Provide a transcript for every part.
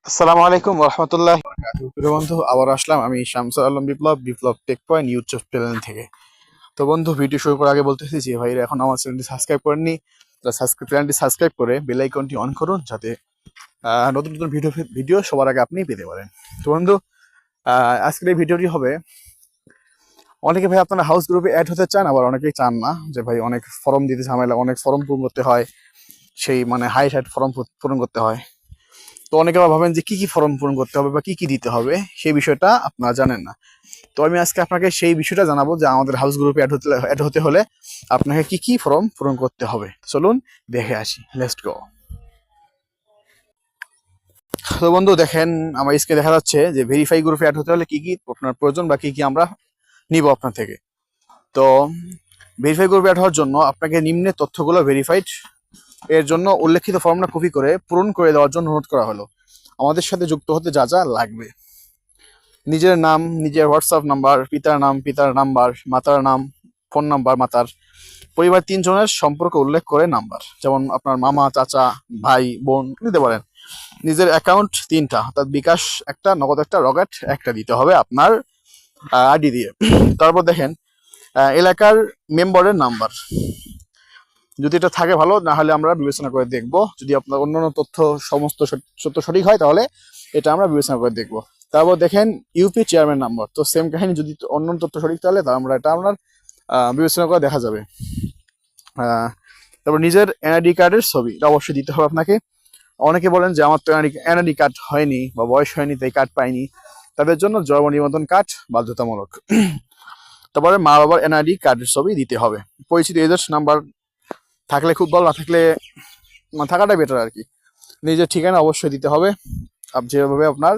আসসালামু আলাইকুম রহমতুল্লাহ প্রিয় বন্ধু, আবার আসলাম আমি শামসুল আলম বিপ্লব বিপ্লব টেক পয়েন্ট ইউটিউব চ্যানেল থেকে। তো বন্ধু, ভিডিও শুরু করার আগে বলতেছি যে ভাইরা এখন আমার চ্যানেলটি সাবস্ক্রাইব করেননি, তারা চ্যানেলটি সাবস্ক্রাইব করে বেল আইকনটি অন করুন, যাতে নতুন নতুন ভিডিও সবার আগে আপনি পেতে পারেন। তো বন্ধু, আজকের এই ভিডিওটি হবে, অনেকে ভাই আপনারা হাউস গ্রুপে অ্যাড হতে চান, আবার অনেকেই চান না, যে ভাই অনেক ফর্ম দিতে ঝামেলা, অনেক ফর্ম পূরণ করতে হয়, সেই মানে হাইট ফর্ম পূরণ করতে হয়। তো অনেকে আবার ভাবেন যে কি কি ফর্ম পূরণ করতে হবে বা কি কি দিতে হবে, সেই বিষয়টা আপনারা জানেন না। তো আমি আজকে আপনাকে সেই বিষয়টা জানাবো যে আমাদের হাউস গ্রুপে অ্যাড হতে হলে আপনাকে কি কি ফর্ম পূরণ করতে হবে। চলুন দেখে আসি, লেটস গো। তো বন্ধু দেখেন, আমার স্ক্রিনে দেখা যাচ্ছে যে ভেরিফাই গ্রুপে অ্যাড হতে হলে কি কি আপনার প্রয়োজন বা কি কি আমরা নিব আপনার থেকে। তো ভেরিফাই গ্রুপে অ্যাড হওয়ার জন্য আপনাকে নিম্নের তথ্যগুলো ভেরিফাইড এর জন্য উল্লেখিত ফর্মটা কপি করে পূরণ করে দেওয়ার জন্য অনুরোধ করা হলো। আমাদের সাথে যুক্ত হতে যা যা লাগবে: নিজের নাম, নিজের হোয়াটসঅ্যাপ নাম্বার, পিতার নাম, পিতার নাম্বার, মাতার নাম, ফোন নাম্বার মাতার, পরিবার 3 জনের সম্পর্ক উল্লেখ করে নাম্বার, যেমন আপনার মামা, চাচা, ভাই, বোন নিতে পারেন। নিজের অ্যাকাউন্ট 3টা, অর্থাৎ বিকাশ একটা, নগদ একটা, রকেট একটা দিতে হবে আপনার আইডি দিয়ে। তারপর দেখেন এলাকার মেম্বারের নাম্বার, যদি এটা থাকে ভালো, না হলে আমরা বিবেচনা করে দেখব। যদি আপনার অন্যান্য তথ্য সমস্ত সত্য সঠিক হয়, তাহলে এটা আমরা বিবেচনা করে দেখব। তারপর দেখেন ইউপি চেয়ারম্যান নাম্বার, তো সেম কাহিনী, যদি অন্যান্য তথ্য সঠিক তাহলে আমরা এটা আপনার বিবেচনা করে দেখা যাবে। তারপর নিজের এনআইডি কার্ডের ছবি, এটা অবশ্যই দিতে হবে আপনাকে। অনেকে বলেন যে আমার তো এনআইডি কার্ড হয়নি বা বয়স হয়নি, তাই কার্ড পাইনি, তাদের জন্য জন্ম নিবন্ধন কার্ড বাধ্যতামূলক। তারপরে মা বাবার এনআইডি কার্ডের ছবি দিতে হবে। পরিচিত এজেন্ট নাম্বার থাকলে খুব ভালো, না থাকলে থাকাটাই বেটার আর কি। নিজের ঠিকানা অবশ্যই দিতে হবে, যেভাবে আপনার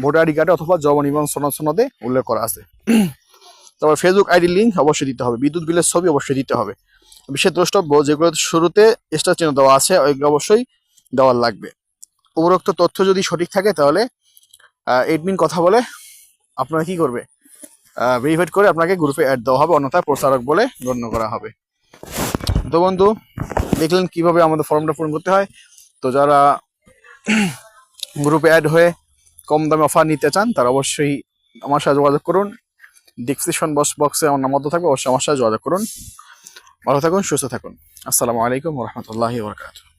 ভোটার আইডি কার্ডে অথবা জন্ম নিবন্ধন সনদে উল্লেখ করা আছে। তারপর ফেসবুক আইডি লিঙ্ক অবশ্যই দিতে হবে। বিদ্যুৎ বিলের ছবি অবশ্যই দিতে হবে। বিশেষ দ্রষ্টব্য যেগুলো শুরুতে স্টার চিহ্ন দেওয়া আছে, ওইগুলো অবশ্যই দেওয়ার লাগবে। উপরোক্ত তথ্য যদি সঠিক থাকে, তাহলে এডমিন কথা বলে আপনারা কি করবে, ভেরিফাইড করে আপনাকে গ্রুপে অ্যাড দেওয়া হবে, অন্যথায় প্রচারক বলে গণ্য করা হবে। তো বন্ধু, দেখলেন কিভাবে আমাদের ফর্মটা পূরণ করতে হয়। তো যারা গ্রুপে অ্যাড হয়ে কম দামে অফার নিতে চান, তারা অবশ্যই আমার সাথে যোগাযোগ করুন। ডিসক্রিপশন বক্সে আমার নাম্বার থাকবে, অবশ্যই আমার সাথে যোগাযোগ করুন। ভালো থাকুন, সুস্থ থাকুন। আসসালামু আলাইকুম রহমতুল্লাহি ওয়া বারাকাতুহু।